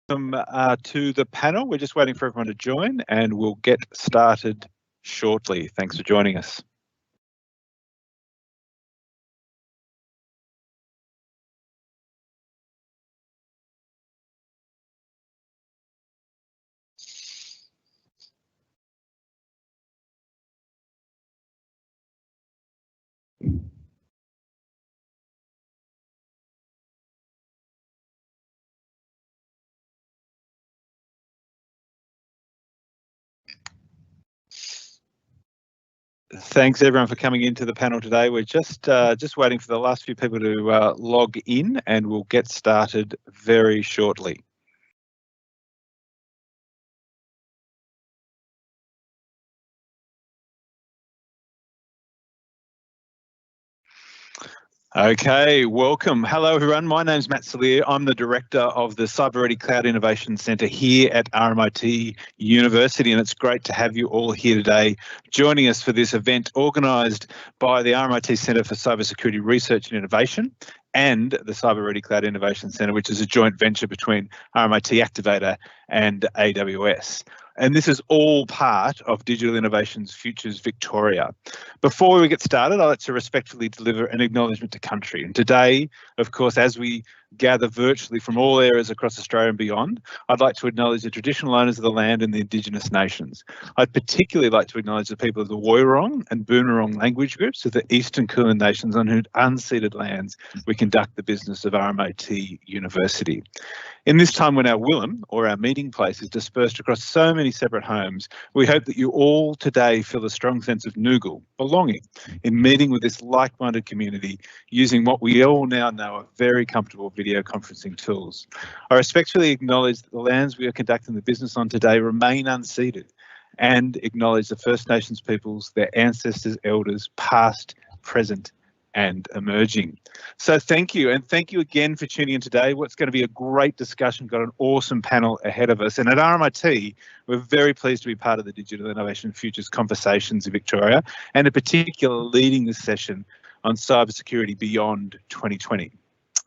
Welcome to the panel. We're just waiting for everyone to join and we'll get started shortly. Thanks for joining us. Thanks everyone for coming into the panel today. We're just waiting for the last few people to log in and we'll get started very shortly. Okay, welcome. Hello everyone, my name's Matt Salier. I'm the Director of the Cyber Ready Cloud Innovation Centre here at RMIT University, and it's great to have you all here today joining us for this event organised by the RMIT Centre for Cybersecurity Research and Innovation and the Cyber Ready Cloud Innovation Centre, which is a joint venture between RMIT Activator and AWS. And this is all part of Digital Innovations Futures Victoria. Before we get started, I'd like to respectfully deliver an acknowledgement to country. And today, of course, as we gather virtually from all areas across Australia and beyond, I'd like to acknowledge the traditional owners of the land and the Indigenous nations. I'd particularly like to acknowledge the people of the Woiwurrung and Boonwurrung language groups of the Eastern Kulin Nations on whose unceded lands we conduct the business of RMIT University. In this time when our Willem, or our meeting place, is dispersed across so many separate homes, we hope that you all today feel a strong sense of Noogle, belonging, in meeting with this like-minded community using what we all now know are very comfortable video conferencing tools. I respectfully acknowledge that the lands we are conducting the business on today remain unceded and acknowledge the First Nations peoples, their ancestors, elders, past, present, and emerging. So thank you, and thank you again for tuning in today. What's going to be a great discussion, got an awesome panel ahead of us. And at RMIT, we're very pleased to be part of the Digital Innovation Futures Conversations in Victoria, and in particular leading this session on cybersecurity beyond 2020.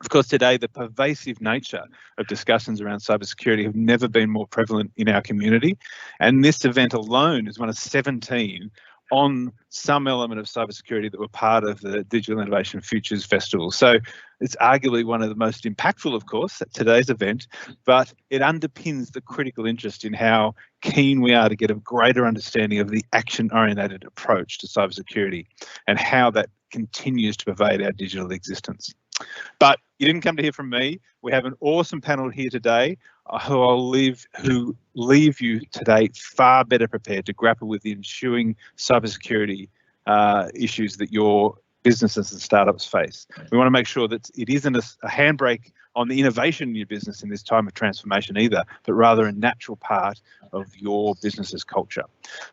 Of course, today, the pervasive nature of discussions around cybersecurity have never been more prevalent in our community. And this event alone is one of 17 on some element of cybersecurity that were part of the Digital Innovation Futures Festival. So it's arguably one of the most impactful, of course, at today's event, but it underpins the critical interest in how keen we are to get a greater understanding of the action-oriented approach to cybersecurity and how that continues to pervade our digital existence. But you didn't come to hear from me. We have an awesome panel here today who leave you today far better prepared to grapple with the ensuing cybersecurity issues that your businesses and startups face. We want to make sure that it isn't a handbrake on the innovation in your business in this time of transformation either, but rather a natural part of your business's culture.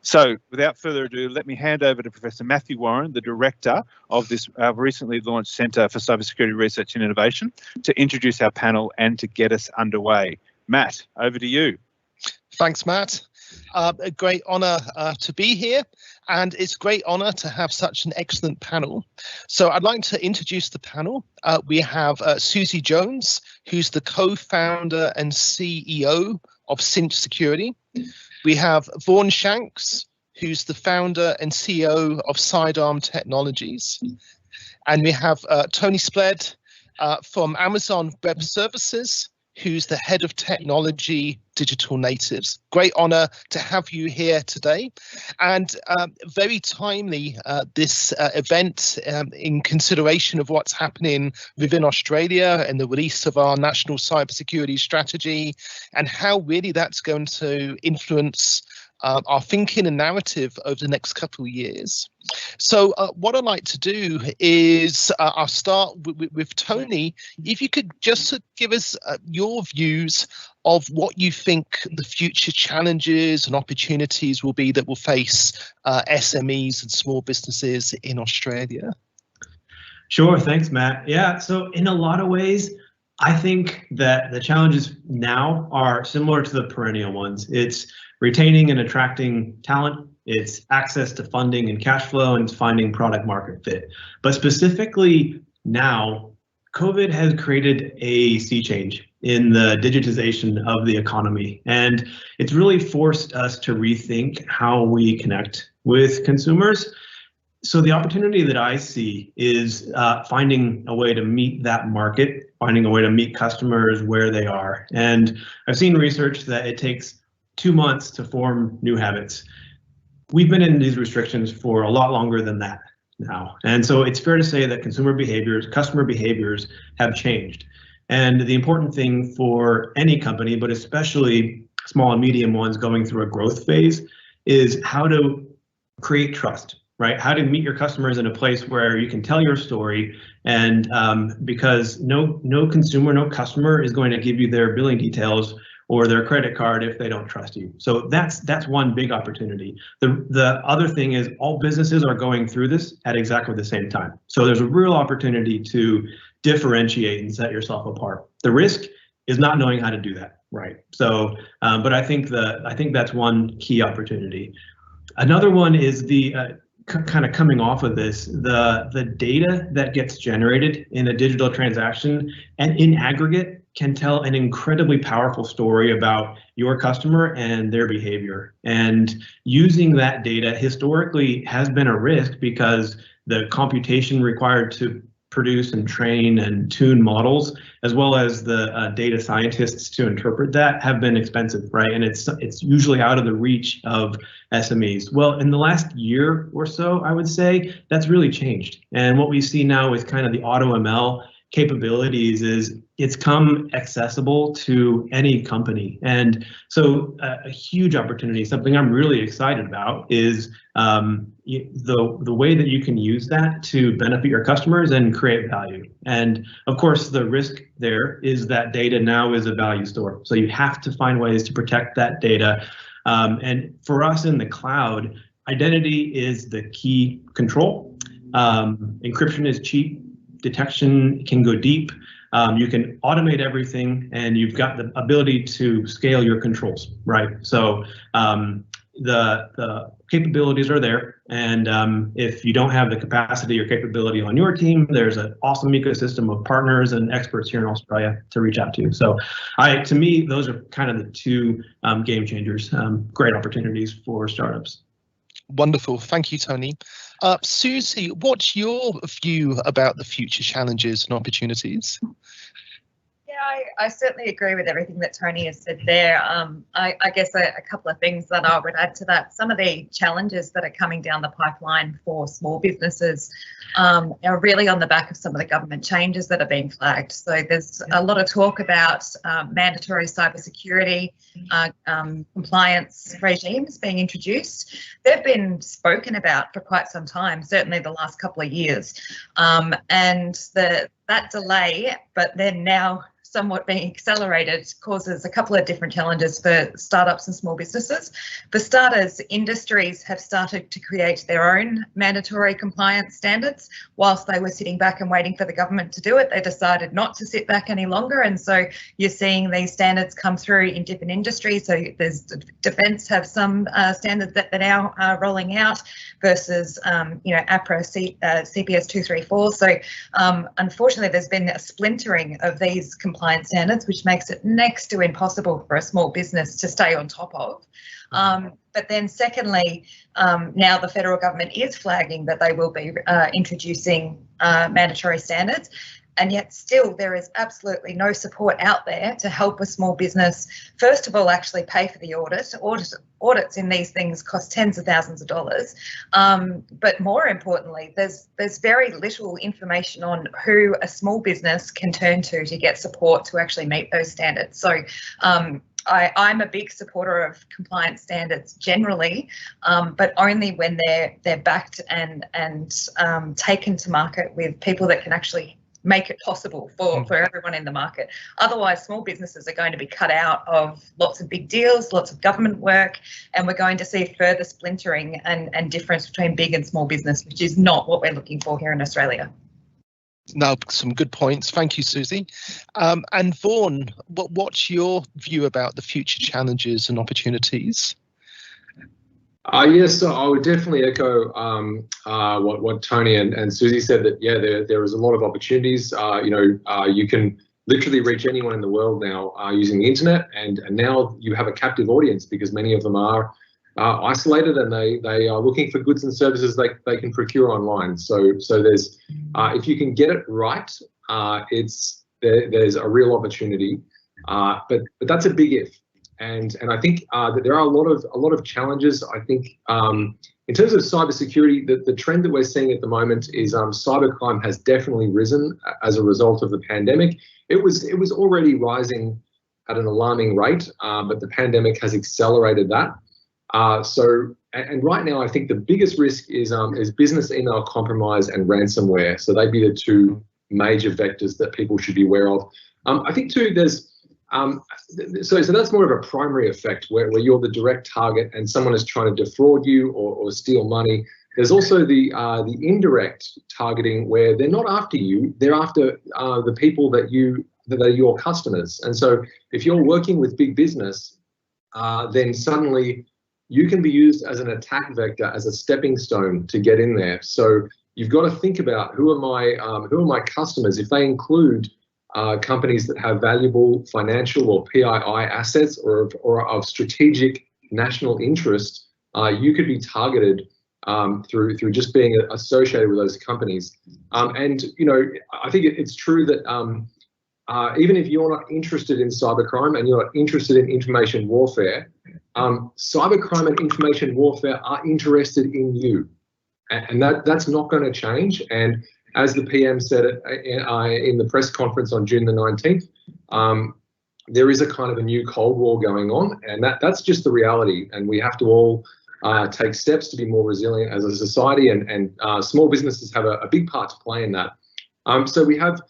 So without further ado, let me hand over to Professor Matthew Warren, the director of this recently launched Centre for Cybersecurity Research and Innovation, to introduce our panel and to get us underway. Matt, over to you. Thanks, Matt. A great honour to be here, and it's a great honour to have such an excellent panel. So I'd like to introduce the panel. We have Susie Jones, who's the co-founder and CEO of Cinch Security. We have Vaughan Shanks, who's the founder and CEO of Sidearm Technologies. And we have Tony Spled from Amazon Web Services, who's the head of technology digital natives. Great honour to have you here today, and very timely this event in consideration of what's happening within Australia and the release of our national cybersecurity strategy and how really that's going to influence our thinking and narrative over the next couple of years. So what I'd like to do is I'll start with Tony. If you could just give us your views of what you think the future challenges and opportunities will be that will face SMEs and small businesses in Australia. Sure, thanks, Matt. Yeah, so in a lot of ways, I think that the challenges now are similar to the perennial ones. It's retaining and attracting talent, it's access to funding and cash flow, and it's finding product market fit. But specifically now, COVID has created a sea change in the digitization of the economy. And it's really forced us to rethink how we connect with consumers. So the opportunity that I see is finding a way to meet that market, finding a way to meet customers where they are. And I've seen research that it takes 2 months to form new habits. We've been in these restrictions for a lot longer than that now. And so it's fair to say that customer behaviors have changed. And the important thing for any company, but especially small and medium ones going through a growth phase, is how to create trust, right? How to meet your customers in a place where you can tell your story, and because no consumer, no customer is going to give you their billing details or their credit card if they don't trust you. So that's one big opportunity. The other thing is all businesses are going through this at exactly the same time. So there's a real opportunity to differentiate and set yourself apart. The risk is not knowing how to do that, right? So, but I think that's one key opportunity. Another one is the kind of coming off of this, the data that gets generated in a digital transaction and in aggregate can tell an incredibly powerful story about your customer and their behavior. And using that data historically has been a risk because the computation required to produce and train and tune models, as well as the data scientists to interpret that, have been expensive, right? And it's usually out of the reach of SMEs. Well, in the last year or so, I would say that's really changed. And what we see now with kind of the AutoML capabilities is it's come accessible to any company. And so a huge opportunity, something I'm really excited about, is the way that you can use that to benefit your customers and create value. And of course, the risk there is that data now is a value store. So you have to find ways to protect that data. And for us in the cloud, identity is the key control. Encryption is cheap. Detection can go deep. You can automate everything, and you've got the ability to scale your controls, right? So the capabilities are there, and if you don't have the capacity or capability on your team, there's an awesome ecosystem of partners and experts here in Australia to reach out to. So to me, those are kind of the two game changers, great opportunities for startups. Wonderful. Thank you, Tony. Susie, what's your view about the future challenges and opportunities? Yeah, I certainly agree with everything that Tony has said there. I guess a couple of things that I would add to that. Some of the challenges that are coming down the pipeline for small businesses are really on the back of some of the government changes that are being flagged. So there's a lot of talk about mandatory cybersecurity compliance regimes being introduced. They've been spoken about for quite some time, certainly the last couple of years. And that delay, but then now somewhat being accelerated, causes a couple of different challenges for startups and small businesses. For starters, industries have started to create their own mandatory compliance standards. Whilst they were sitting back and waiting for the government to do it, they decided not to sit back any longer. And so you're seeing these standards come through in different industries. So there's defence have some standards that they're now rolling out versus, APRA CPS 234. So unfortunately, there's been a splintering of these compliance standards, which makes it next to impossible for a small business to stay on top of. But then secondly, now the federal government is flagging that they will be introducing mandatory standards. And yet still there is absolutely no support out there to help a small business, first of all, actually pay for the audit. Audits in these things cost tens of thousands of dollars. But more importantly, there's very little information on who a small business can turn to get support to actually meet those standards. So I'm a big supporter of compliance standards generally, but only when they're backed and taken to market with people that can actually make it possible for everyone in the market. Otherwise, small businesses are going to be cut out of lots of big deals, lots of government work, and we're going to see further splintering and difference between big and small business, which is not what we're looking for here in Australia. No, some good points. Thank you, Susie. And Vaughan, what's your view about the future challenges and opportunities? Yes, so I would definitely echo what Tony and Susie said, that yeah, there is a lot of opportunities. You can literally reach anyone in the world now using the internet, and now you have a captive audience because many of them are isolated and they are looking for goods and services they can procure online. So there's if you can get it right, there's a real opportunity, but that's a big if, and I think that there are a lot of challenges. I think in terms of cybersecurity, the trend that we're seeing at the moment is cybercrime has definitely risen as a result of the pandemic. It was already rising at an alarming rate, but the pandemic has accelerated that. And right now, I think the biggest risk is business email compromise and ransomware. So they'd be the two major vectors that people should be aware of. I think too, there's so that's more of a primary effect where you're the direct target and someone is trying to defraud you or steal money. There's also the indirect targeting where they're not after you, they're after the people that are your customers. And so if you're working with big business, then suddenly you can be used as an attack vector, as a stepping stone to get in there. So you've got to think about who are my customers. If they include companies that have valuable financial or PII assets or of strategic national interest, you could be targeted through just being associated with those companies. And I think it's true that even if you're not interested in cybercrime and you're not interested in information warfare, cybercrime and information warfare are interested in you, and that's not going to change. And as the PM said in the press conference on June the 19th, there is a kind of a new Cold War going on, and that's just the reality. And we have to all take steps to be more resilient as a society, and small businesses have a big part to play in that. So we have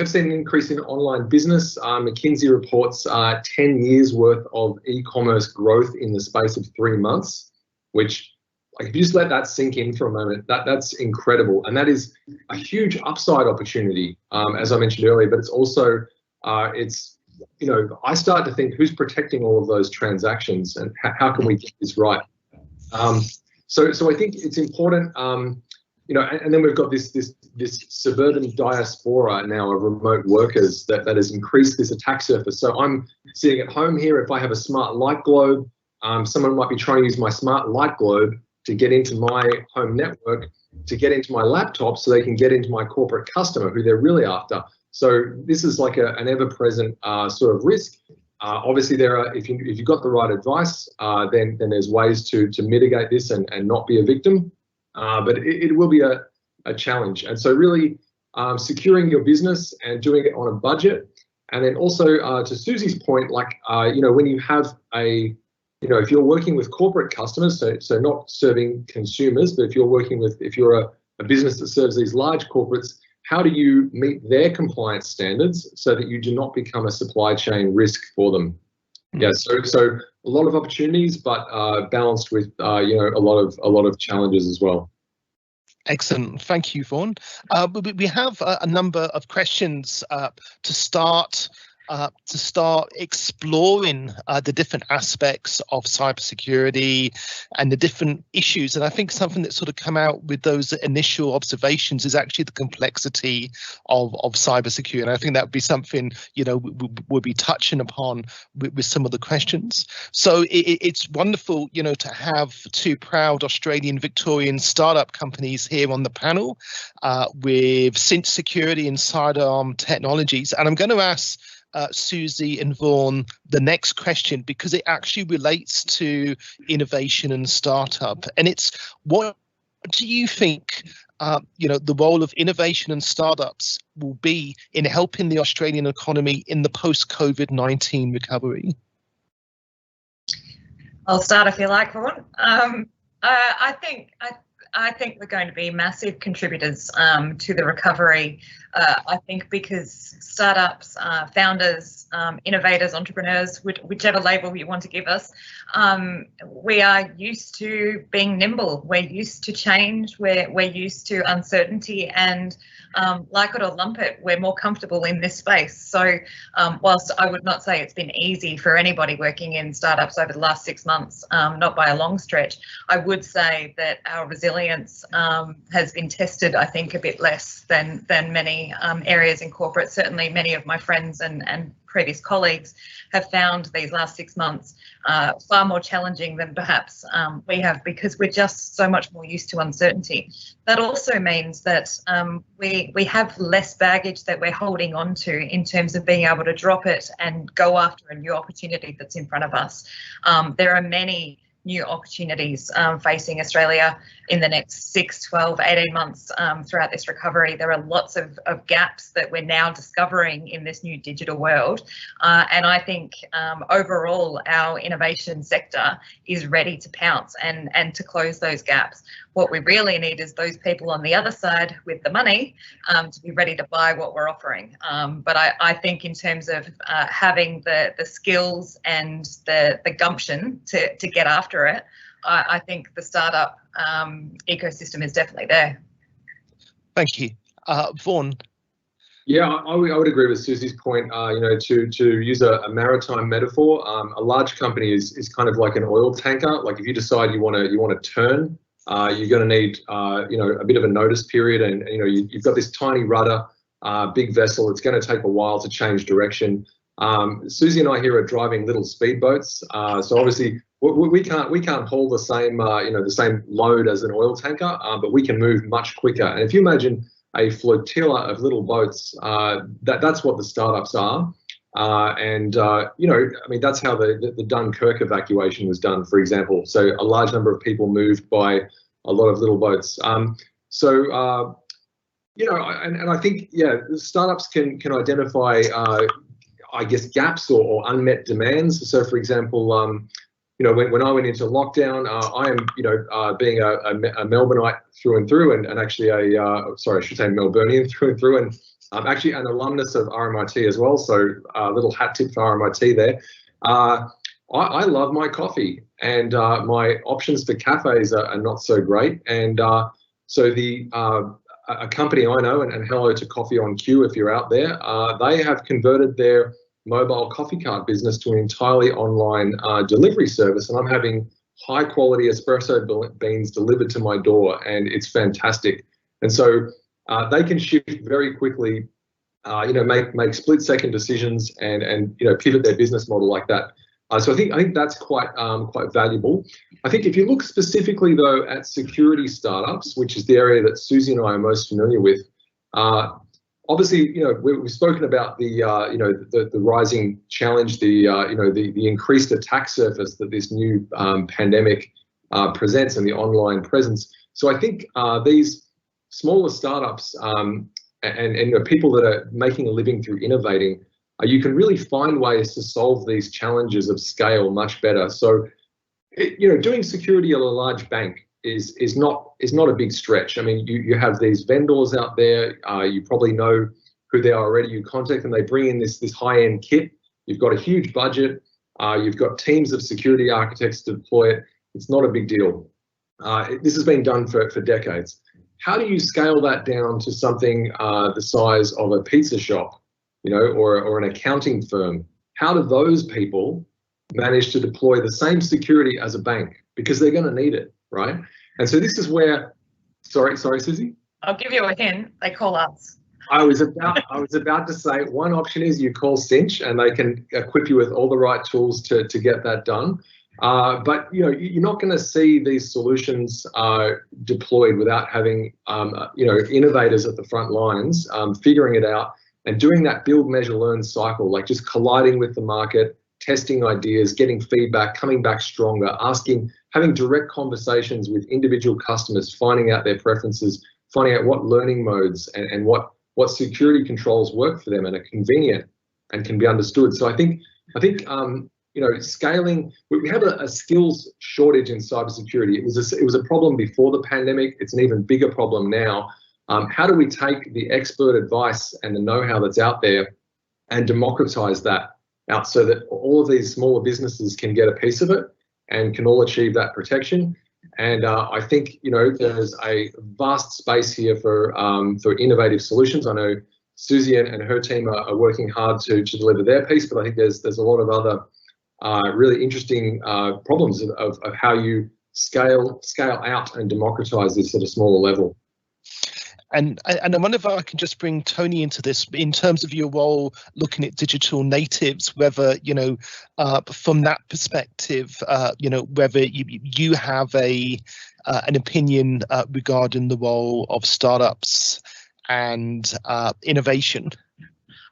seen an increase in online business. McKinsey reports 10 years worth of e-commerce growth in the space of 3 months, which, like, if you just let that sink in for a moment, that's incredible. And that is a huge upside opportunity, as I mentioned earlier, but it's also, I start to think, who's protecting all of those transactions and how can we get this right? So I think it's important, and then we've got this suburban diaspora now of remote workers that has increased this attack surface. So I'm sitting at home here. If I have a smart light globe, someone might be trying to use my smart light globe to get into my home network, to get into my laptop so they can get into my corporate customer who they're really after. So this is like an ever-present sort of risk. Obviously, there are, if you've got the right advice, then there's ways to mitigate this and not be a victim. But it will be a challenge. And so really securing your business and doing it on a budget. And then also to Susie's point, like, when you have if you're working with corporate customers, so not serving consumers, but if you're a business that serves these large corporates, how do you meet their compliance standards so that you do not become a supply chain risk for them? Yeah, so a lot of opportunities, but balanced with a lot of challenges as well. Excellent, thank you, Vaughan. We have a number of questions to start exploring the different aspects of cybersecurity and the different issues. And I think something that sort of come out with those initial observations is actually the complexity of cybersecurity. And I think that would be something, we'll be touching upon with some of the questions. So it's wonderful, to have two proud Australian Victorian startup companies here on the panel with Cinch Security and Sidearm Technologies. And I'm going to ask Susie and Vaughan the next question because it actually relates to innovation and startup, and it's, what do you think the role of innovation and startups will be in helping the Australian economy in the post-COVID-19 recovery? I'll start if you like, Vaughan. I think we're going to be massive contributors to the recovery. I think because startups, founders, innovators, entrepreneurs, whichever label you want to give us, we are used to being nimble. We're used to change. We're used to uncertainty, and like it or lump it, we're more comfortable in this space. So whilst I would not say it's been easy for anybody working in startups over the last 6 months, not by a long stretch, I would say that our resilience has been tested, I think, a bit less than many many areas in corporate. Certainly many of my friends and previous colleagues have found these last 6 months far more challenging than perhaps we have, because we're just so much more used to uncertainty. That also means that we have less baggage that we're holding on to in terms of being able to drop it and go after a new opportunity that's in front of us. There are many new opportunities facing Australia in the next 6, 12, 18 months throughout this recovery. There are lots of gaps that we're now discovering in this new digital world. And I think overall our innovation sector is ready to pounce and to close those gaps. What we really need is those people on the other side with the money to be ready to buy what we're offering. But I think in terms of having the skills and the gumption to get after it, I think the startup ecosystem is definitely there. Thank you. Vaughan. Yeah, I would agree with Susie's point. You know, to use a maritime metaphor, a large company is kind of like an oil tanker. Like if you decide you want to turn, you're going to need you know, a bit of a notice period, and you know you've got this tiny rudder, big vessel. It's going to take a while to change direction. Susie and I here are driving little speedboats, so obviously we can't haul the same you know, the same load as an oil tanker, but we can move much quicker. And if you imagine a flotilla of little boats, that's what the startups are. And you know, I mean, that's how the Dunkirk evacuation was done, for example. So a large number of people moved by a lot of little boats. You know, and I think, yeah, the startups can identify, I guess, gaps or unmet demands. So, for example, you know, when I went into lockdown, I am, you know, being a Melbourneite through and through, and actually sorry, I should say Melburnian through and through, and I'm actually an alumnus of RMIT as well, so a little hat tip for RMIT there. I love my coffee, and my options for cafes are not so great, and so a company I know, and hello to Coffee on Q if you're out there, they have converted their mobile coffee cart business to an entirely online delivery service, and I'm having high quality espresso beans delivered to my door, and it's fantastic. And so they can shift very quickly, you know, make split second decisions and you know, pivot their business model like that. So I think that's quite valuable. I think if you look specifically though at security startups, which is the area that Susie and I are most familiar with, obviously, you know, we've spoken about the you know, the rising challenge, you know, the increased attack surface that this new pandemic presents, and the online presence. So I think these smaller startups and you know, people that are making a living through innovating, you can really find ways to solve these challenges of scale much better. So, you know, doing security at a large bank is not a big stretch. I mean, you have these vendors out there. You probably know who they are already. You contact them. They bring in this high-end kit. You've got a huge budget. You've got teams of security architects to deploy it. It's not a big deal. This has been done for decades. How do you scale that down to something the size of a pizza shop, you know, or an accounting firm? How do those people manage to deploy the same security as a bank? Because they're going to need it, right? And so this is where, sorry, Susie? I'll give you a hint. They call us. I was about to say one option is you call Cinch, and they can equip you with all the right tools to get that done. But you know, you're not going to see these solutions deployed without having you know, innovators at the front lines figuring it out and doing that build, measure, learn cycle, like just colliding with the market, testing ideas, getting feedback, coming back stronger, having direct conversations with individual customers, finding out their preferences, finding out what learning modes and what security controls work for them and are convenient and can be understood. So I think you know, scaling, we have a skills shortage in cybersecurity. It was a problem before the pandemic. It's an even bigger problem now. How do we take the expert advice and the know-how that's out there and democratize that out so that all of these smaller businesses can get a piece of it and can all achieve that protection? And I think, you know, there's a vast space here for innovative solutions. I know Susie and her team are working hard to deliver their piece, but I think there's a lot of other really interesting problems of how you scale out and democratize this at a smaller level. And I wonder if I can just bring Tony into this in terms of your role looking at digital natives, whether, from that perspective, whether you have an opinion regarding the role of startups and innovation.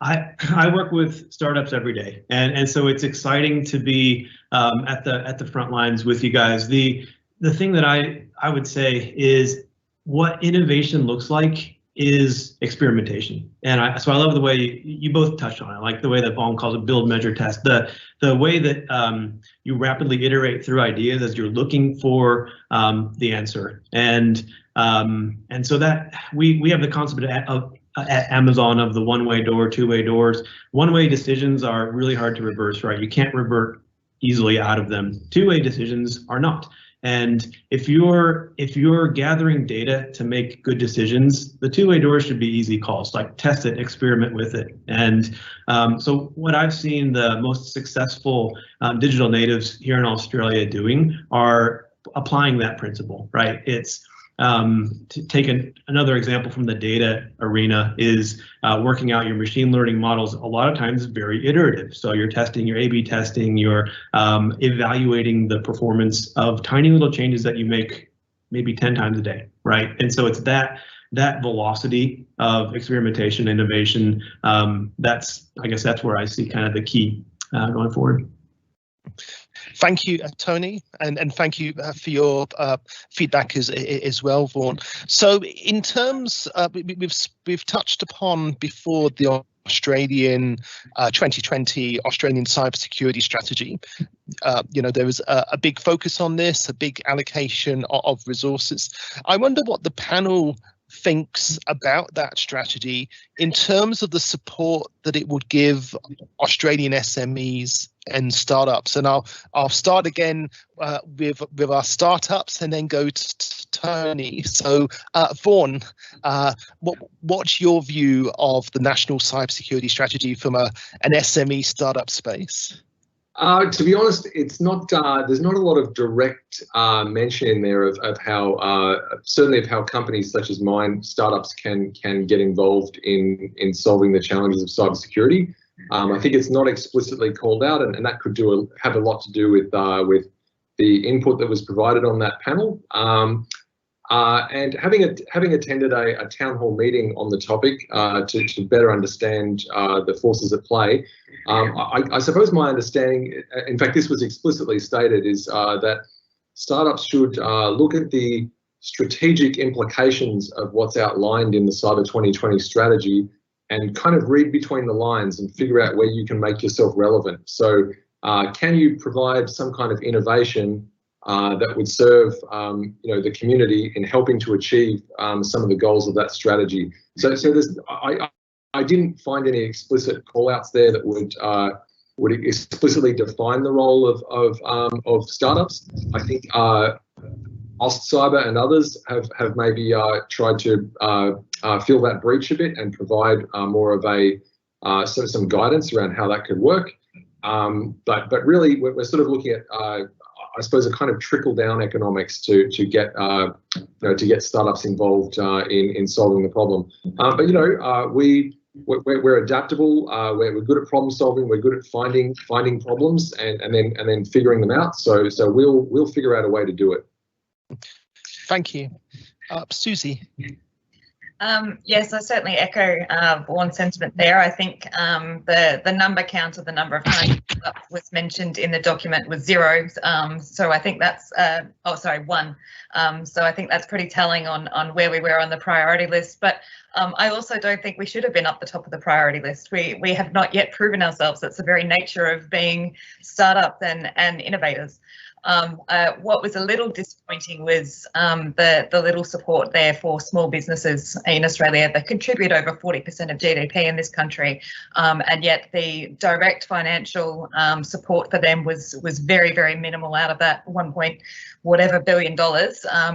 I work with startups every day, and so it's exciting to be at the front lines with you guys. The thing that I would say is what innovation looks like is experimentation, and so I love the way you both touched on it, like the way that Vaughan calls it build, measure, test. The way that you rapidly iterate through ideas as you're looking for the answer, and so that we have the concept of at Amazon of the one-way door, two-way doors. One-way decisions are really hard to reverse, right? You can't revert easily out of them. Two-way decisions are not. And if you're gathering data to make good decisions, the two-way doors should be easy calls, like test it, experiment with it. And so what I've seen the most successful digital natives here in Australia doing are applying that principle, right? It's to take another example from the data arena is working out your machine learning models. A lot of times very iterative. So you're testing, you're A/B testing, you're evaluating the performance of tiny little changes that you make maybe 10 times a day, right? And so it's that velocity of experimentation, innovation. I guess that's where I see kind of the key going forward. Thank you, Tony, and thank you for your feedback as well, Vaughan. So, in terms, we've touched upon before the Australian 2020 Australian cybersecurity strategy. There was a big focus on this, a big allocation of resources. I wonder what the panel thinks about that strategy in terms of the support that it would give Australian SMEs and startups. And I'll start again with our startups and then go to Tony. So Vaughan, what's your view of the national cybersecurity strategy from an SME startup space? To be honest, it's not. There's not a lot of direct mention in there of how, certainly of how companies such as mine, startups, can get involved in solving the challenges of cybersecurity. I think it's not explicitly called out, and that could have a lot to do with the input that was provided on that panel. And having attended a town hall meeting on the topic to better understand the forces at play, I suppose my understanding, in fact, this was explicitly stated, is that startups should look at the strategic implications of what's outlined in the Cyber 2020 strategy and kind of read between the lines and figure out where you can make yourself relevant. So can you provide some kind of innovation that would serve the community in helping to achieve some of the goals of that strategy? So there's, I didn't find any explicit call-outs there that would explicitly define the role of startups. I think Cyber and others have maybe tried to fill that breach a bit and provide more of some guidance around how that could work. But really, we're sort of looking at I suppose a kind of trickle down economics to get to get startups involved in solving the problem. But we're adaptable. We're good at problem solving. We're good at finding problems and then figuring them out. So we'll figure out a way to do it. Thank you, Susie. Yes, I certainly echo Vaughan's sentiment there. I think the number count of the number of times that was mentioned in the document was 0. So I think that's 1. So I think that's pretty telling on where we were on the priority list. But I also don't think we should have been up the top of the priority list. We have not yet proven ourselves. That's the very nature of being startups and innovators. What was a little disappointing was the little support there for small businesses in Australia that contribute over 40% of GDP in this country, and yet the direct financial support for them was very, very minimal. Out of that $1 billion.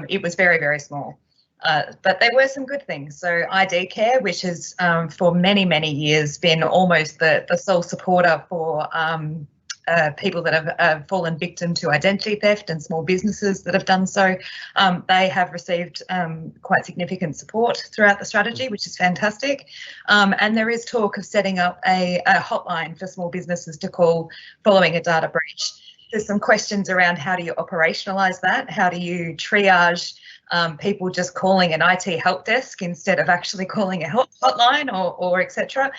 It was very, very small. But there were some good things. So ID Care, which has for many, many years been almost the sole supporter for people that have fallen victim to identity theft and small businesses that have done so. They have received quite significant support throughout the strategy, which is fantastic. And there is talk of setting up a hotline for small businesses to call following a data breach. There's some questions around how do you operationalise that? How do you triage people just calling an IT help desk instead of actually calling a hotline or etc.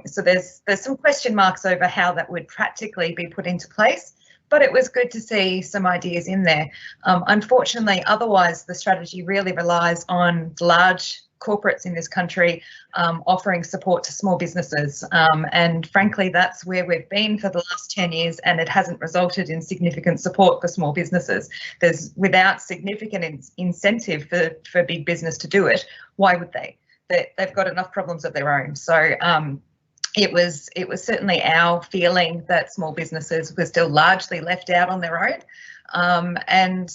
So there's some question marks over how that would practically be put into place, but it was good to see some ideas in there. Unfortunately, otherwise the strategy really relies on large corporates in this country offering support to small businesses, and frankly that's where we've been for the last 10 years, and it hasn't resulted in significant support for small businesses. There's without significant incentive for big business to do it, why would they? They've got enough problems of their own. So it was certainly our feeling that small businesses were still largely left out on their own. And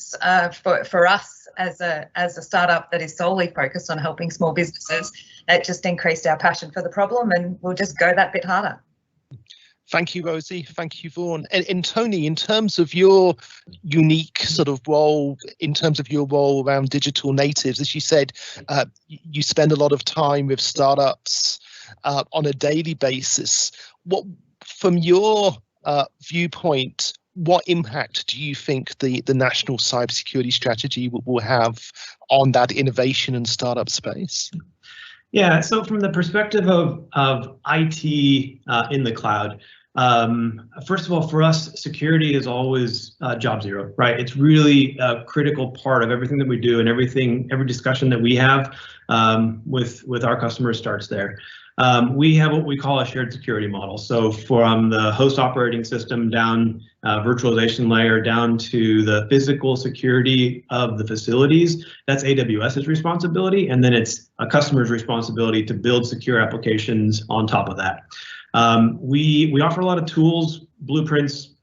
for us as a startup that is solely focused on helping small businesses, it just increased our passion for the problem, and we'll just go that bit harder. Thank you, Rosie. Thank you, Vaughan. And Tony, in terms of your unique sort of role, in terms of your role around digital natives, as you said, you spend a lot of time with startups on a daily basis. What, from your viewpoint, what impact do you think the national cybersecurity strategy will have on that innovation and startup space? Yeah, so from the perspective of IT in the cloud, first of all, for us, security is always job zero, right? It's really a critical part of everything that we do, and every discussion that we have with our customers starts there. We have what we call a shared security model. So from the host operating system down virtualization layer down to the physical security of the facilities, that's AWS's responsibility, and then it's a customer's responsibility to build secure applications on top of that. We offer a lot of tools, blueprints,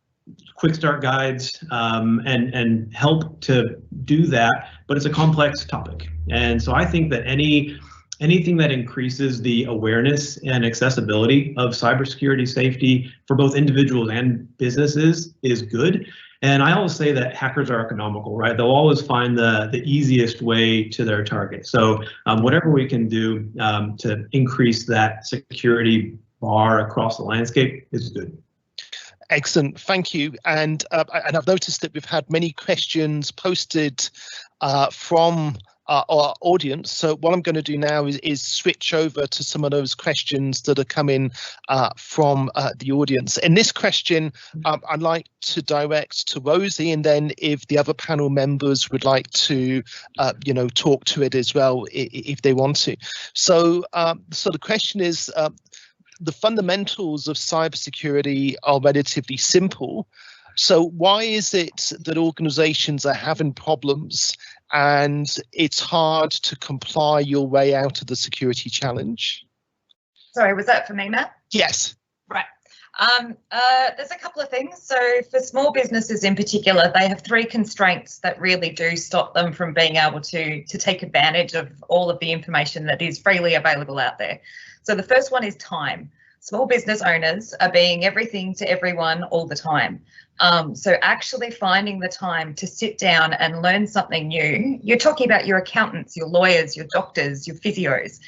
quick start guides, and help to do that, but it's a complex topic. And so I think that anything that increases the awareness and accessibility of cybersecurity safety for both individuals and businesses is good. And I always say that hackers are economical, right? They'll always find the easiest way to their target. So whatever we can do to increase that security bar across the landscape is good. Excellent, thank you. And I've noticed that we've had many questions posted from our audience. So what I'm going to do now is switch over to some of those questions that are coming from the audience. And this question I'd like to direct to Rosie, and then if the other panel members would like to, talk to it as well, if they want to. So the question is, the fundamentals of cybersecurity are relatively simple. So why is it that organizations are having problems and it's hard to comply your way out of the security challenge? Sorry, was that for me, Matt? Yes. Right. There's a couple of things. So for small businesses in particular, they have three constraints that really do stop them from being able to take advantage of all of the information that is freely available out there. So the first one is time. Small business owners are being everything to everyone all the time. So actually finding the time to sit down and learn something new, you're talking about your accountants, your lawyers, your doctors, your physios,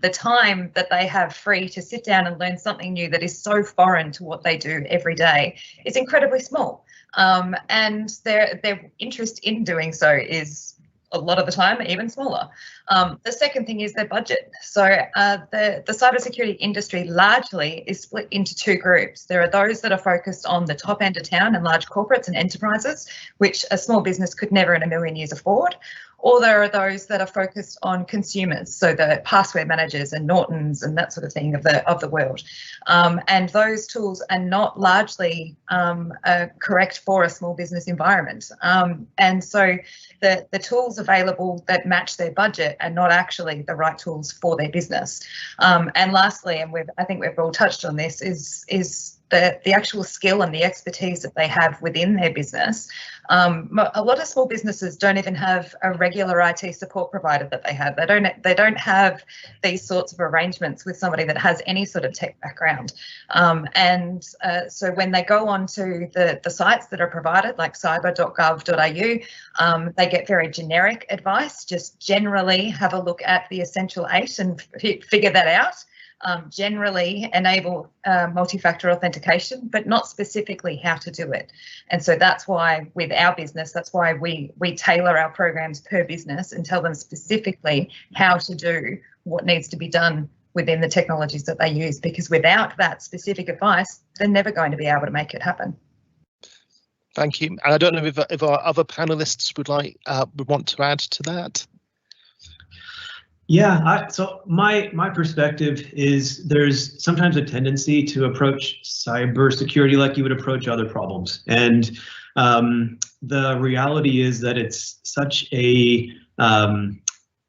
the time that they have free to sit down and learn something new that is so foreign to what they do every day is incredibly small. And their interest in doing so is a lot of the time even smaller. The second thing is their budget. So the cybersecurity industry largely is split into two groups. There are those that are focused on the top end of town and large corporates and enterprises, which a small business could never in a million years afford. Or there are those that are focused on consumers, so the password managers and Nortons and that sort of thing of the world. And those tools are not largely correct for a small business environment. And so the tools available that match their budget are not actually the right tools for their business. And lastly, and I think we've all touched on this, is the actual skill and the expertise that they have within their business. A lot of small businesses don't even have a regular IT support provider that they have. They don't have these sorts of arrangements with somebody that has any sort of tech background. So when they go on to the sites that are provided, like cyber.gov.au, they get very generic advice. Just generally have a look at the Essential 8 and figure that out. Generally enable multi-factor authentication, but not specifically how to do it. And so that's why with our business, that's why we tailor our programs per business and tell them specifically how to do what needs to be done within the technologies that they use, because without that specific advice, they're never going to be able to make it happen. Thank you. And I don't know if our other panelists would want to add to that. Yeah, so my perspective is there's sometimes a tendency to approach cybersecurity like you would approach other problems. And the reality is that it's such a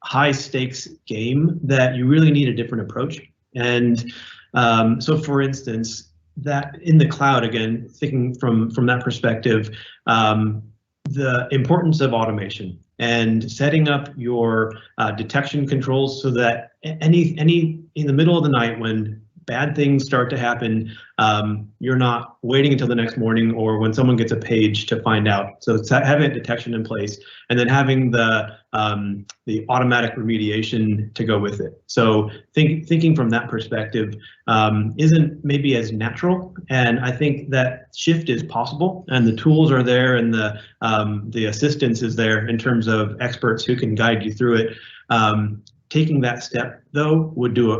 high stakes game that you really need a different approach. And so for instance, that in the cloud, again, thinking from that perspective, the importance of automation and setting up your detection controls so that any in the middle of the night when bad things start to happen, you're not waiting until the next morning or when someone gets a page to find out. So it's having detection in place and then having the automatic remediation to go with it. So thinking from that perspective isn't maybe as natural, and I think that shift is possible, and the tools are there, and the assistance is there in terms of experts who can guide you through it. Taking that step though would do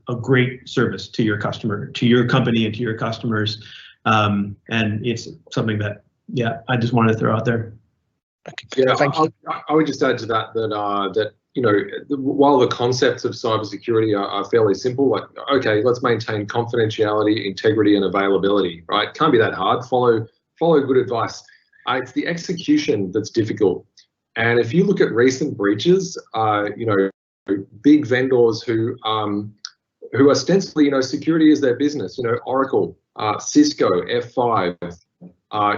a great service to your customer, to your company, and to your customers, and it's something that, yeah, I just wanted to throw out there. Yeah, thank you. I would just add to that that you know, while the concepts of cybersecurity are fairly simple, like okay, let's maintain confidentiality, integrity, and availability. Right, can't be that hard. Follow good advice. It's the execution that's difficult. And if you look at recent breaches, you know, big vendors who ostensibly, you know, security is their business, you know, Oracle, Cisco, F5,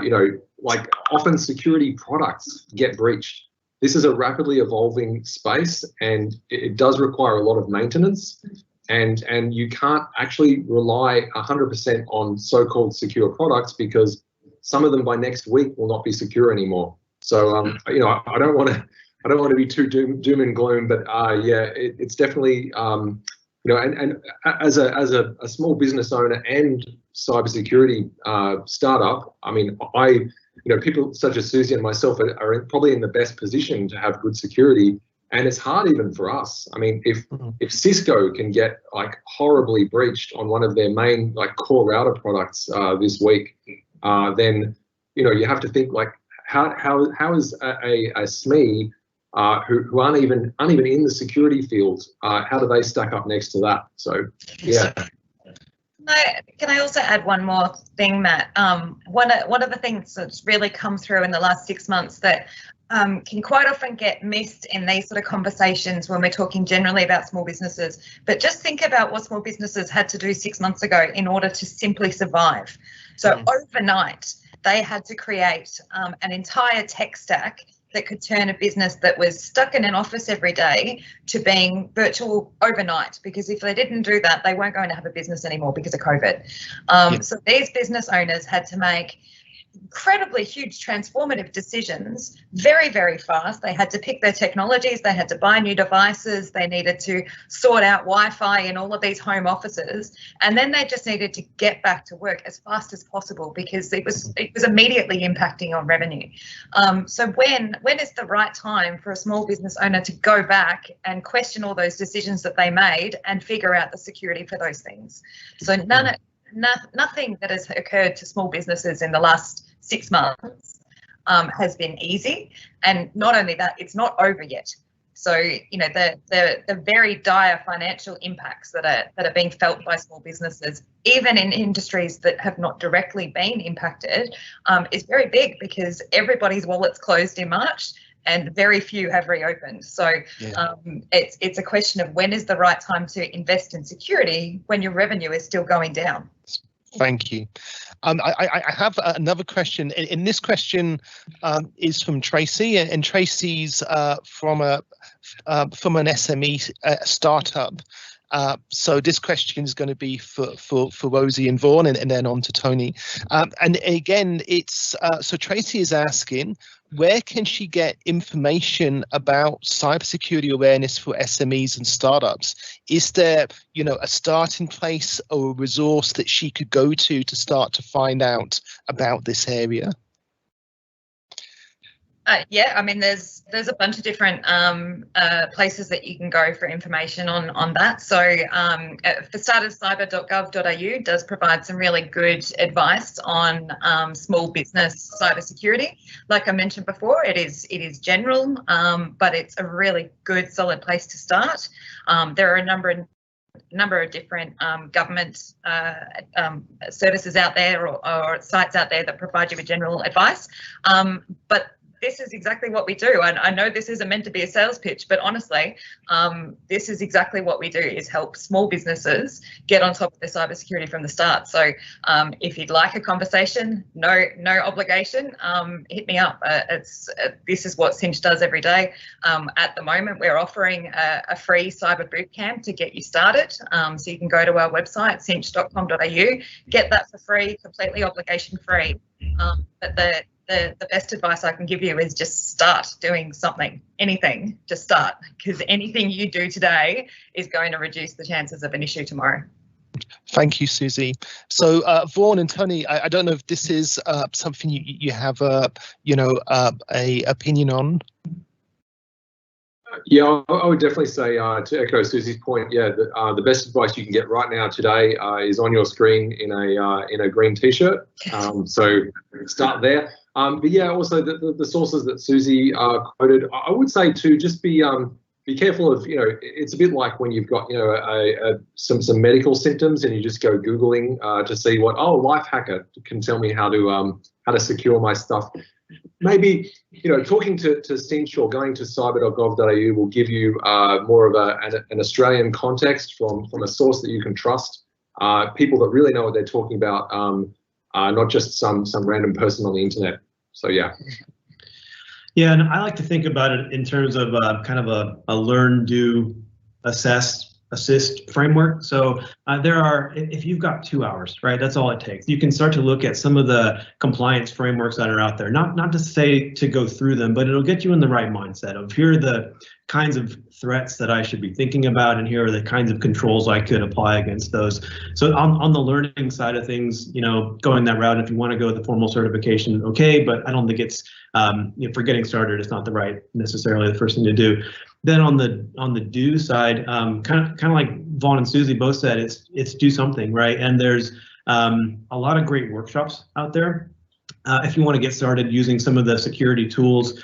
you know, like often security products get breached. This is a rapidly evolving space, and it does require a lot of maintenance, and you can't actually rely 100% on so-called secure products because some of them by next week will not be secure anymore. So, you know, I don't want to be too doom and gloom, but yeah, it's definitely you know, and as a small business owner and cybersecurity startup, I mean, you know, people such as Susie and myself are probably in the best position to have good security, and it's hard even for us. I mean, if Cisco can get like horribly breached on one of their main like core router products this week, then you know, you have to think like how is a SME who aren't even in the security field, how do they stack up next to that? So yeah. Can I also add one more thing, Matt? One of the things that's really come through in the last 6 months that can quite often get missed in these sort of conversations when we're talking generally about small businesses, but just think about what small businesses had to do 6 months ago in order to simply survive. So overnight, they had to create an entire tech stack that could turn a business that was stuck in an office every day to being virtual overnight, because if they didn't do that, they weren't going to have a business anymore because of COVID. So these business owners had to make incredibly huge transformative decisions very, very fast. They had to pick their technologies, they had to buy new devices, they needed to sort out Wi-Fi in all of these home offices, and then they just needed to get back to work as fast as possible because it was immediately impacting on revenue. So when is the right time for a small business owner to go back and question all those decisions that they made and figure out the security for those things? So nothing that has occurred to small businesses in the last 6 months has been easy, and not only that, it's not over yet. So you know, the very dire financial impacts that are being felt by small businesses, even in industries that have not directly been impacted, is very big because everybody's wallets closed in March and very few have reopened. So it's a question of when is the right time to invest in security when your revenue is still going down. Thank you. I have another question. In this question is from Tracy, and Tracy's from an SME startup. So this question is going to be for Rosie and Vaughan, and then on to Tony. And again, it's so Tracy is asking, where can she get information about cybersecurity awareness for SMEs and startups? Is there, a starting place or a resource that she could go to start to find out about this area? Yeah, I mean, there's a bunch of different places that you can go for information on that. So for starters, cyber.gov.au does provide some really good advice on small business cybersecurity. Like I mentioned before, it is general, but it's a really good, solid place to start. There are a number of different government services out there or sites out there that provide you with general advice, but this is exactly what we do. And I know this isn't meant to be a sales pitch, but honestly, this is exactly what we do, is help small businesses get on top of their cybersecurity from the start. So if you'd like a conversation, no obligation, hit me up. This is what Cinch does every day. At the moment, we're offering a free cyber bootcamp to get you started. So you can go to our website, cinch.com.au, get that for free, completely obligation free. But the best advice I can give you is just start doing something, anything, just start, because anything you do today is going to reduce the chances of an issue tomorrow. Thank you, Susie. So Vaughan and Tony, I don't know if this is something you have a opinion on. Yeah, I would definitely say, to echo Susie's point, yeah, the best advice you can get right now today is on your screen in a green t-shirt. So start there. But yeah, also the sources that Susie quoted, I would say too, just be careful of, it's a bit like when you've got, some medical symptoms and you just go Googling to see what, Lifehacker can tell me how to secure my stuff. Maybe, talking to Cinch or going to cyber.gov.au will give you more of an Australian context from a source that you can trust, people that really know what they're talking about, not just some random person on the internet. So yeah. Yeah, and I like to think about it in terms of kind of a learn, do, assess, assist framework. So if you've got 2 hours, right, that's all it takes. You can start to look at some of the compliance frameworks that are out there, not to say to go through them, but it'll get you in the right mindset of, here are the kinds of threats that I should be thinking about, and here are the kinds of controls I could apply against those. So on the learning side of things, going that route, if you want to go the formal certification, okay, but I don't think it's, for getting started, it's not necessarily the first thing to do. Then on the do side, kind of like Vaughan and Susie both said, it's do something, right? And there's a lot of great workshops out there. If you want to get started using some of the security tools,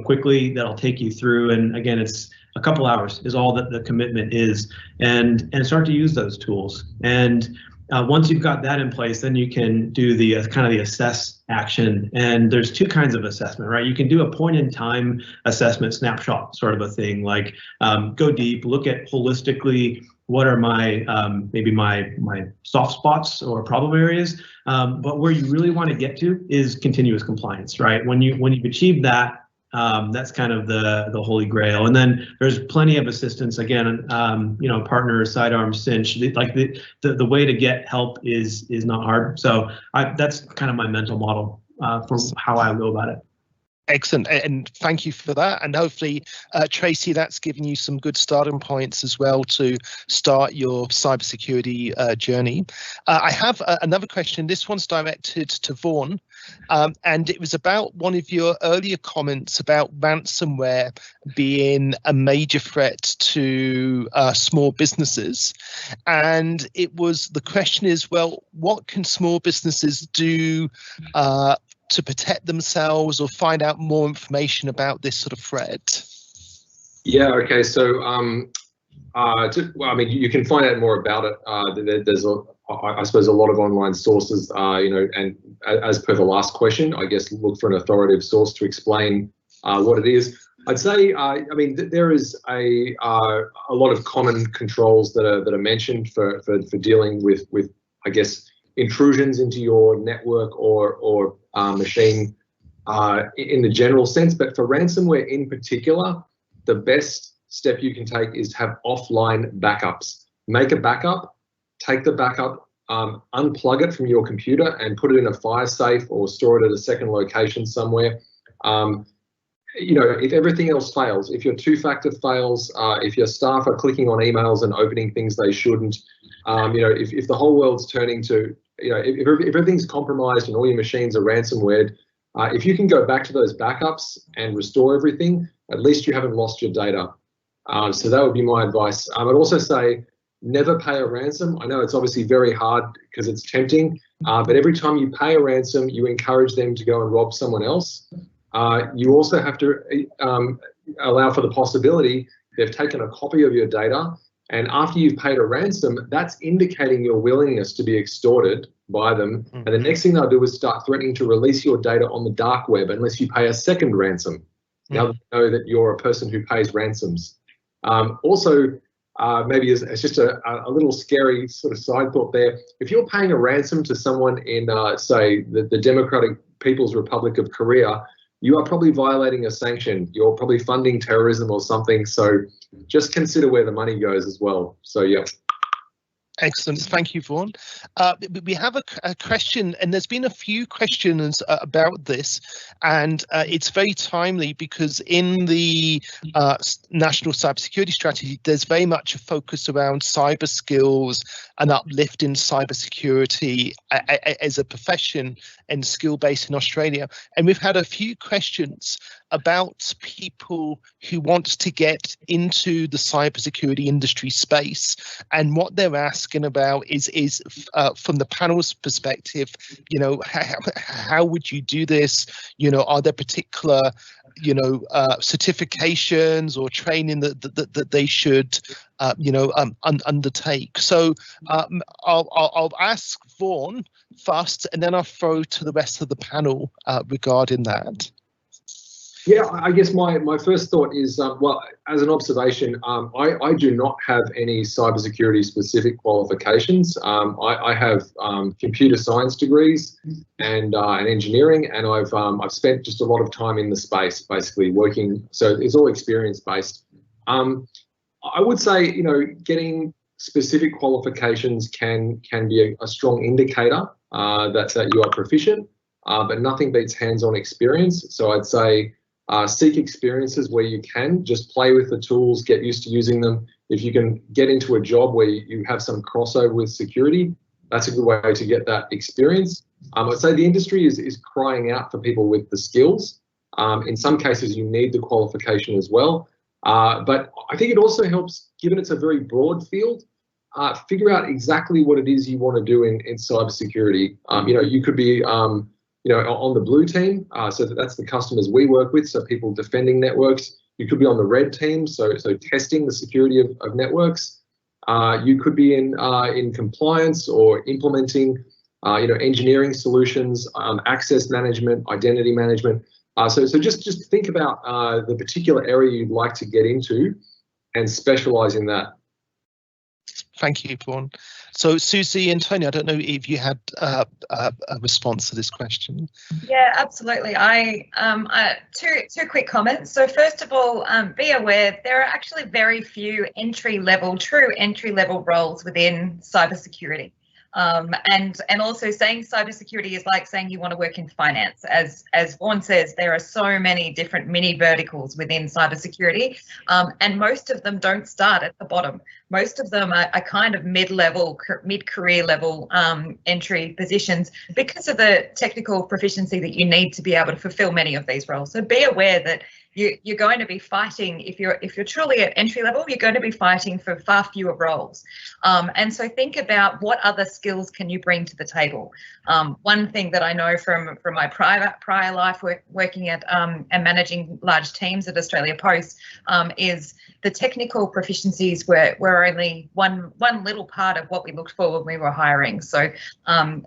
quickly, that'll take you through. And again, it's a couple hours is all that the commitment is, and start to use those tools. And once you've got that in place, then you can do the kind of the assess action. And there's two kinds of assessment, right? You can do a point in time assessment snapshot sort of a thing, like go deep, look at holistically, what are my maybe my soft spots or problem areas, but where you really want to get to is continuous compliance, right? When you've achieved that, that's kind of the holy grail. And then there's plenty of assistance. Again, partners, sidearms, Cinch. Like the way to get help is not hard. So that's kind of my mental model for how I go about it. Excellent, and thank you for that. And hopefully, Tracy, that's given you some good starting points as well to start your cybersecurity journey. I have another question. This one's directed to Vaughan, and it was about one of your earlier comments about ransomware being a major threat to small businesses. And the question is, well, what can small businesses do to protect themselves or find out more information about this sort of threat? Yeah, okay, so you can find out more about it. There's I suppose a lot of online sources, and as per the last question, I guess look for an authoritative source to explain what it is. I'd say, there is a lot of common controls that are mentioned for dealing with I guess intrusions into your network or machine in the general sense. But for ransomware in particular, the best step you can take is to have offline backups. Make a backup, take the backup, unplug it from your computer and put it in a fire safe or store it at a second location somewhere. You know, if everything else fails, if your two-factor fails, if your staff are clicking on emails and opening things they shouldn't, you know, if the whole world's turning to, you know, if everything's compromised and all your machines are ransomware, if you can go back to those backups and restore everything, at least you haven't lost your data. So that would be my advice. I'd also say never pay a ransom. I know it's obviously very hard because it's tempting, but every time you pay a ransom, you encourage them to go and rob someone else. You also have to allow for the possibility they've taken a copy of your data, and after you've paid a ransom, that's indicating your willingness to be extorted by them. And the next thing they'll do is start threatening to release your data on the dark web unless you pay a second ransom. Now they know that you're a person who pays ransoms. Also, maybe it's just a little scary sort of side thought there. If you're paying a ransom to someone in, say, the Democratic People's Republic of Korea, you are probably violating a sanction. You're probably funding terrorism or something. So just consider where the money goes as well. So, yeah. Excellent. Thank you, Vaughan. We have a question, and there's been a few questions about this, and it's very timely because in the National Cybersecurity Strategy, there's very much a focus around cyber skills and uplifting cybersecurity as a profession and skill base in Australia. And we've had a few questions about people who want to get into the cybersecurity industry space, and what they're asking about is from the panel's perspective, you know, how would you do this? You know, are there particular, you know, certifications or training that they should, you know, undertake? So I'll ask Vaughan first, and then I'll throw to the rest of the panel regarding that. Yeah, I guess my first thought is, well, as an observation, I do not have any cybersecurity specific qualifications. I have computer science degrees and engineering, and I've spent just a lot of time in the space, basically working. So it's all experience based. I would say, you know, getting specific qualifications can be a strong indicator that you are proficient, but nothing beats hands-on experience. So I'd say, seek experiences where you can, just play with the tools, get used to using them. If you can get into a job where you have some crossover with security, that's a good way to get that experience. I'd say the industry is crying out for people with the skills. In some cases, you need the qualification as well. But I think it also helps, given it's a very broad field, figure out exactly what it is you want to do in cybersecurity. You know, you could be you know, on the blue team, so that's the customers we work with, so people defending networks. You could be on the red team, so testing the security of networks. You could be in compliance or implementing, you know, engineering solutions, access management, identity management. So just think about the particular area you'd like to get into and specialize in that. Thank you, Vaughan. So Susie and Tony, I don't know if you had a response to this question. Yeah, absolutely. Two quick comments. So first of all, be aware there are actually very few true entry-level roles within cybersecurity. And also saying cybersecurity is like saying you want to work in finance. As Vaughan says, there are so many different mini verticals within cybersecurity, and most of them don't start at the bottom. Most of them are kind of mid-level, mid-career level entry positions because of the technical proficiency that you need to be able to fulfill many of these roles. So be aware that you're going to be fighting, if you're truly at entry level, you're going to be fighting for far fewer roles. And so think about what other skills can you bring to the table. One thing that I know from my prior life working at and managing large teams at Australia Post is the technical proficiencies were are only one little part of what we looked for when we were hiring. So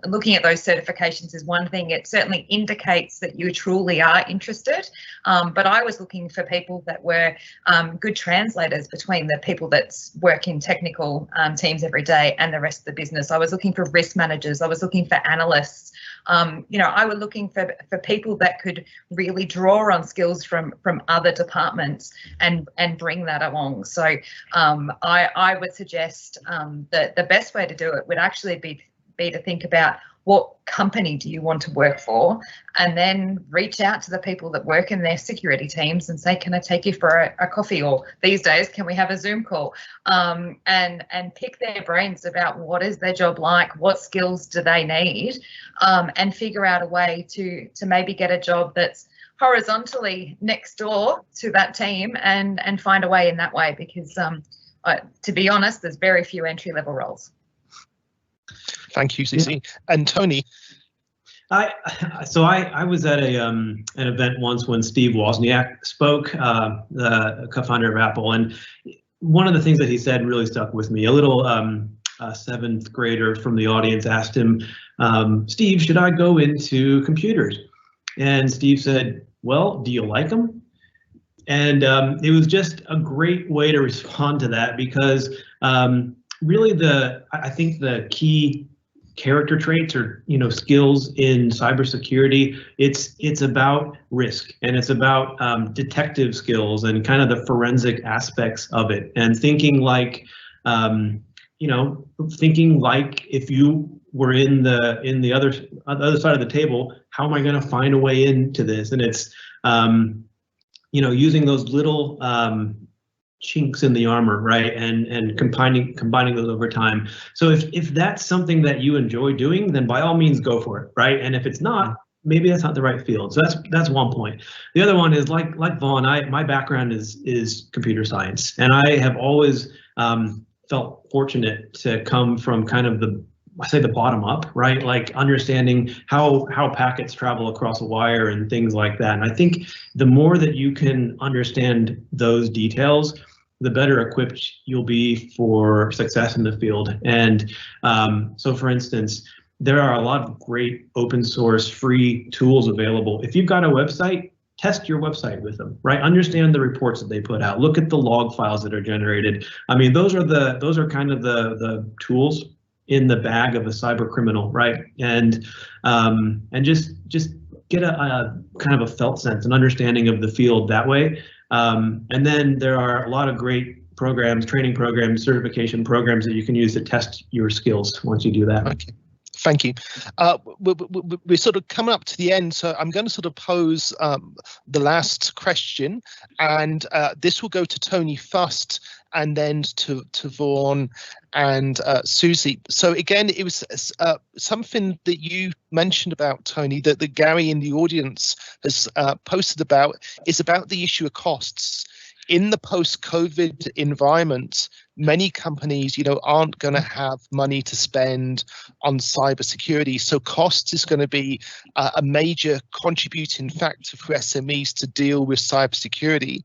looking at those certifications is one thing. It certainly indicates that you truly are interested, but I was looking for people that were good translators between the people that work in technical teams every day and the rest of the business. I was looking for risk managers. I was looking for analysts. I was looking for people that could really draw on skills from other departments and bring that along. So I would suggest that the best way to do it would actually be to think about what company do you want to work for, and then reach out to the people that work in their security teams and say, can I take you for a coffee, or these days, can we have a Zoom call, and pick their brains about what is their job like, what skills do they need, and figure out a way to maybe get a job that's horizontally next door to that team and find a way in that way, because to be honest, there's very few entry-level roles. Thank you, Susie. And Tony. I was at an event once when Steve Wozniak spoke, the co-founder of Apple, and one of the things that he said really stuck with me. A little seventh grader from the audience asked him, Steve, should I go into computers? And Steve said, well, do you like them? And it was just a great way to respond to that, because really I think the key character traits or skills in cybersecurity, it's about risk, and it's about detective skills and kind of the forensic aspects of it, and thinking like if you were in the other side of the table, how am I going to find a way into this? And it's using those little chinks in the armor, right, and combining those over time. So if that's something that you enjoy doing, then by all means go for it, right? And if it's not, maybe that's not the right field. So that's one point. The other one is like Vaughn, my background is computer science, and I have always felt fortunate to come from kind of the bottom up, right? Like understanding how packets travel across a wire and things like that. And I think the more that you can understand those details, the better equipped you'll be for success in the field. And so for instance, there are a lot of great open source free tools available. If you've got a website, test your website with them, right? Understand the reports that they put out. Look at the log files that are generated. I mean, those are kind of the tools in the bag of a cyber criminal, right? And just get a kind of a felt sense, an understanding of the field that way. And then there are a lot of great programs, training programs, certification programs that you can use to test your skills once you do that. Okay. Thank you. We're sort of coming up to the end, so I'm going to sort of pose the last question, and this will go to Tony first, and then to Vaughn and Susie. So again, it was something that you mentioned about, Tony, that Gary in the audience has posted about, is about the issue of costs. In the post-COVID environment, many companies, aren't going to have money to spend on cybersecurity. So cost is going to be a major contributing factor for SMEs to deal with cybersecurity.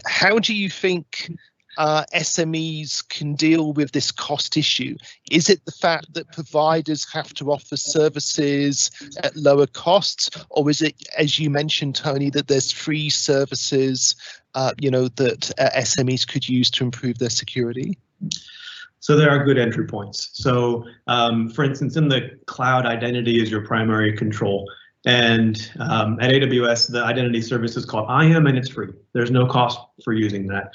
How do you think SMEs can deal with this cost issue? Is it the fact that providers have to offer services at lower costs, or is it, as you mentioned, Tony, that there's free services that SMEs could use to improve their security? So there are good entry points. So for instance, in the cloud, identity is your primary control. And at AWS, the identity service is called IAM, and it's free. There's no cost for using that.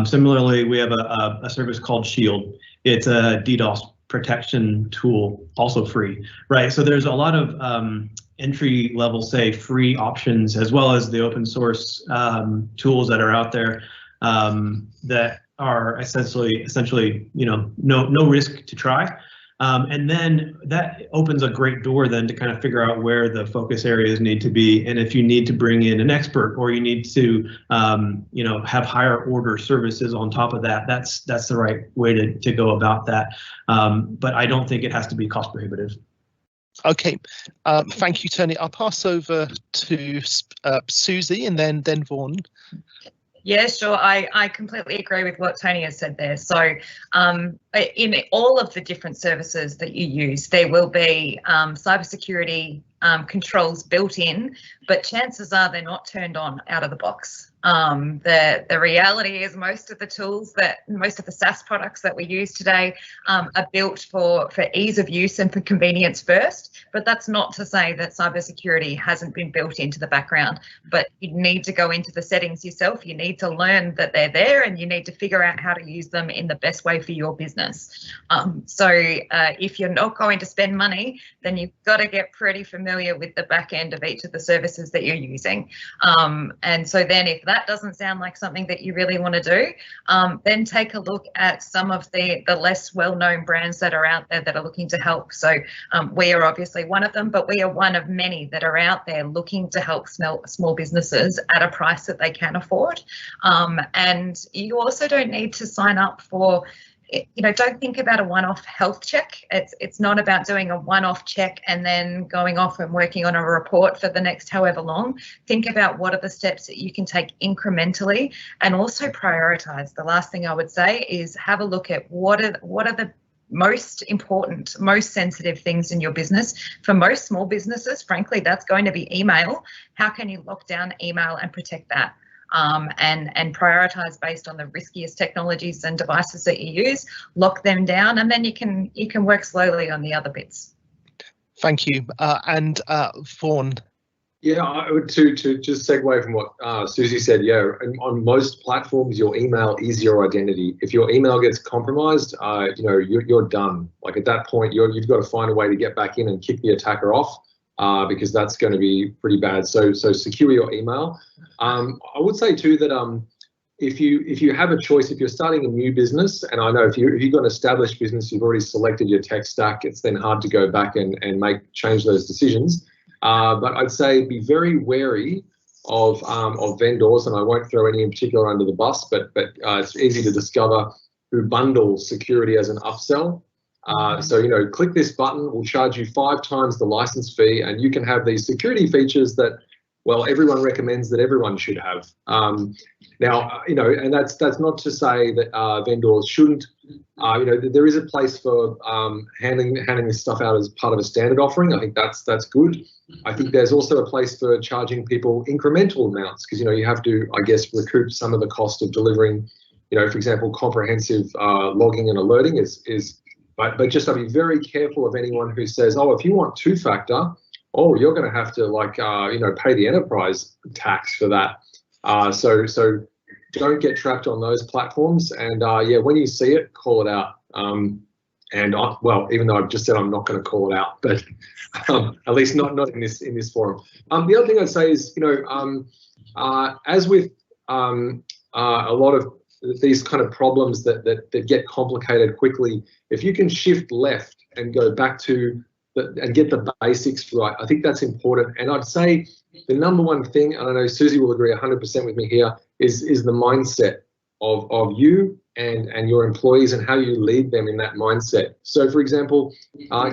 Similarly, we have a service called Shield. It's a DDoS protection tool, also free, right? So there's a lot of entry level, say, free options, as well as the open source tools that are out there that are essentially, no risk to try. And then that opens a great door then to kind of figure out where the focus areas need to be. And if you need to bring in an expert, or you need to, have higher order services on top of that, that's the right way to go about that. But I don't think it has to be cost prohibitive. Okay, thank you, Tony. I'll pass over to Susie and then Vaughn. Yeah, sure. I completely agree with what Tony has said there. So in all of the different services that you use, there will be cybersecurity controls built in, but chances are they're not turned on out of the box. The reality is most of the SaaS products that we use today are built for ease of use and for convenience first, but that's not to say that cybersecurity hasn't been built into the background. But you need to go into the settings yourself. You need to learn that they're there, and you need to figure out how to use them in the best way for your business. So if you're not going to spend money, then you've got to get pretty familiar with the back end of each of the services that you're using. And so then if that doesn't sound like something that you really want to do, then take a look at some of the less well-known brands that are out there that are looking to help. So we are obviously one of them, but we are one of many that are out there looking to help small businesses at a price that they can afford. And you also don't need to sign up for, don't think about a one-off health check. It's not about doing a one-off check and then going off and working on a report for the next however long. Think about what are the steps that you can take incrementally, and also prioritize. The last thing I would say is have a look at what are the most important, most sensitive things in your business. For most small businesses, frankly, that's going to be email. How can you lock down email and protect that? And prioritize based on the riskiest technologies and devices that you use, lock them down, and then you can work slowly on the other bits. Thank you. And Vaughan. Yeah, I would to just segue from what Susie said. Yeah, on most platforms, your email is your identity. If your email gets compromised, you're done. Like at that point, you've got to find a way to get back in and kick the attacker off, because that's going to be pretty bad. So secure your email. I would say too that if you have a choice, if you're starting a new business, and I know if you've got an established business, you've already selected your tech stack, it's then hard to go back and change those decisions. But I'd say be very wary of vendors, and I won't throw any in particular under the bus, but it's easy to discover who bundles security as an upsell. So click this button, we'll charge you 5 times the license fee, and you can have these security features that, well, everyone recommends that everyone should have. Now, and that's not to say that vendors shouldn't. There is a place for handing this stuff out as part of a standard offering. I think that's good. I think there's also a place for charging people incremental amounts, because you have to, I guess, recoup some of the cost of delivering, for example, comprehensive logging and alerting is. But just I'd be very careful of anyone who says, oh, if you want 2-factor, oh, you're going to have to pay the enterprise tax for that. So don't get trapped on those platforms. And when you see it, call it out. Even though I've just said I'm not going to call it out, but at least not in this forum. The other thing I'd say is, as with a lot of these kind of problems that get complicated quickly, if you can shift left and go back to and get the basics right, I think that's important. And I'd say the number one thing, and I know Susie will agree 100% with me here, is the mindset of you and your employees and how you lead them in that mindset. So, for example,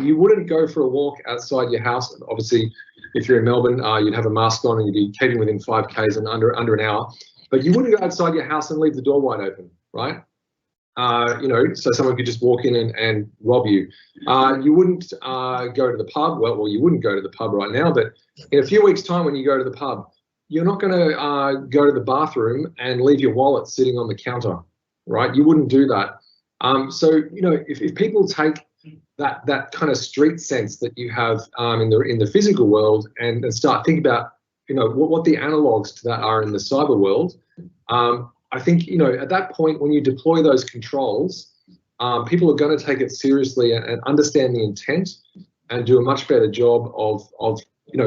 you wouldn't go for a walk outside your house. Obviously, if you're in Melbourne, you'd have a mask on and you'd be keeping within 5 Ks and under an hour. But you wouldn't go outside your house and leave the door wide open, right? So someone could just walk in and rob you. You wouldn't go to the pub. Well, you wouldn't go to the pub right now, but in a few weeks' time when you go to the pub, you're not going to go to the bathroom and leave your wallet sitting on the counter, right? You wouldn't do that. So if people take that kind of street sense that you have in the physical world and start thinking about what the analogs to that are in the cyber world, I think at that point when you deploy those controls, people are going to take it seriously and understand the intent and do a much better job of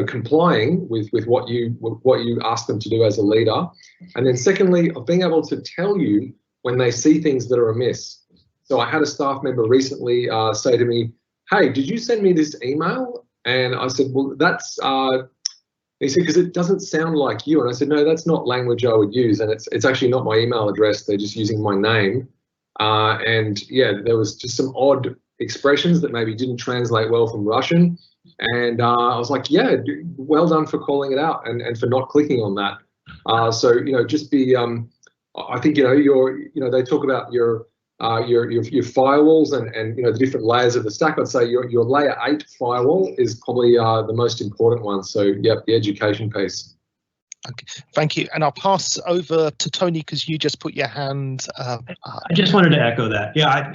complying with what you ask them to do as a leader. And then secondly, of being able to tell you when they see things that are amiss. So I had a staff member recently say to me, "Hey, did you send me this email?" And I said, "Well, that's." He said, "Because it doesn't sound like you." And I said, "No, that's not language I would use, and it's actually not my email address. They're just using my name." And yeah, there was just some odd expressions that maybe didn't translate well from Russian. And I was like, "Yeah, well done for calling it out and for not clicking on that." So just be I think they talk about your firewalls and the different layers of the stack. I'd say your layer 8 firewall is probably the most important one. So yep, the education piece. Okay, thank you. And I'll pass over to Tony because you just put your hand up. I just wanted to echo that. Yeah,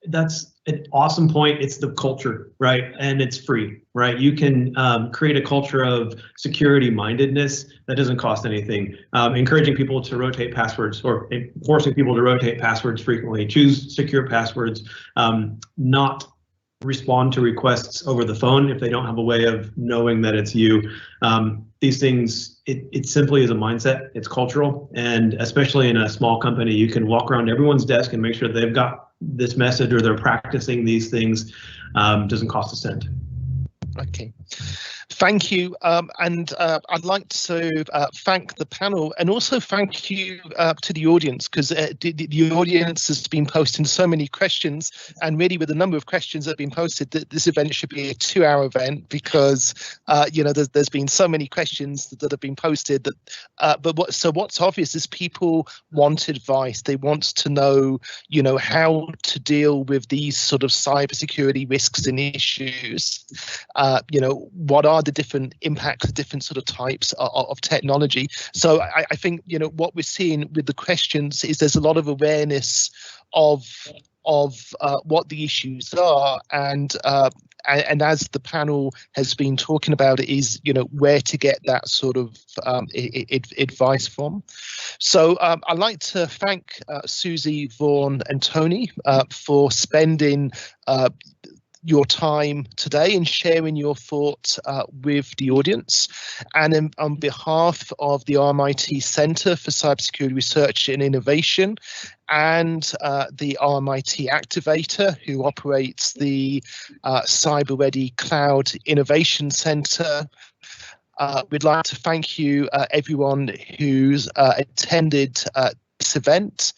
that's an awesome point. It's the culture, right? And it's free, right? You can create a culture of security mindedness that doesn't cost anything. Encouraging people to rotate passwords or forcing people to rotate passwords frequently, choose secure passwords, not respond to requests over the phone if they don't have a way of knowing that it's you. These things, it simply is a mindset. It's cultural, and especially in a small company, you can walk around everyone's desk and make sure they've got this message or they're practicing these things. Doesn't cost a cent. Okay. Thank you, and I'd like to thank the panel and also thank you to the audience, because the audience has been posting so many questions, and really with the number of questions that have been posted, this event should be a 2-hour event because there's been so many questions that have been posted. That what's obvious is people want advice. They want to know how to deal with these sort of cybersecurity risks and issues. What are the different impacts, the different sort of types of technology. So I think what we're seeing with the questions is there's a lot of awareness of what the issues are, and as the panel has been talking about, it is where to get that sort of advice from. So I'd like to thank Susie, Vaughan and Tony for spending your time today and sharing your thoughts with the audience. And on behalf of the RMIT Centre for Cybersecurity Research and Innovation and the RMIT Activator, who operates the Cyber Ready Cloud Innovation Centre, we'd like to thank you, everyone who's attended this event.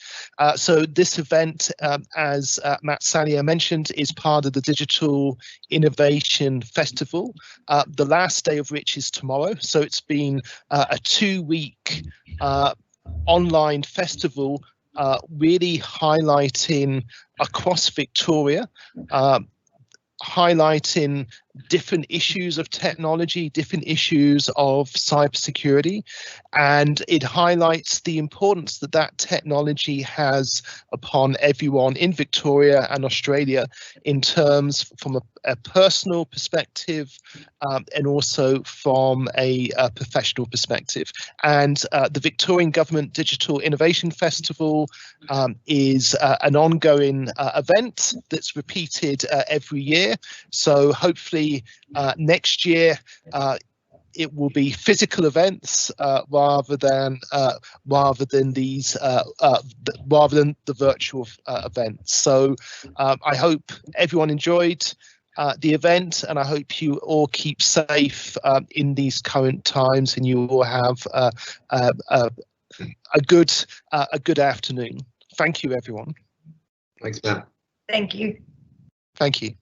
So this event, as Matt Sallier mentioned, is part of the Digital Innovation Festival, the last day of which is tomorrow. So it's been a 2-week online festival, really highlighting across Victoria, highlighting different issues of technology, different issues of cybersecurity, and it highlights the importance that technology has upon everyone in Victoria and Australia in terms from a personal perspective and also from a professional perspective. And the Victorian Government Digital Innovation Festival is an ongoing event that's repeated every year. So hopefully next year it will be physical events rather than the virtual events. So I hope everyone enjoyed the event, and I hope you all keep safe in these current times, and you all have a good afternoon. Thank you, everyone. Thanks, Matt. Thank you. Thank you.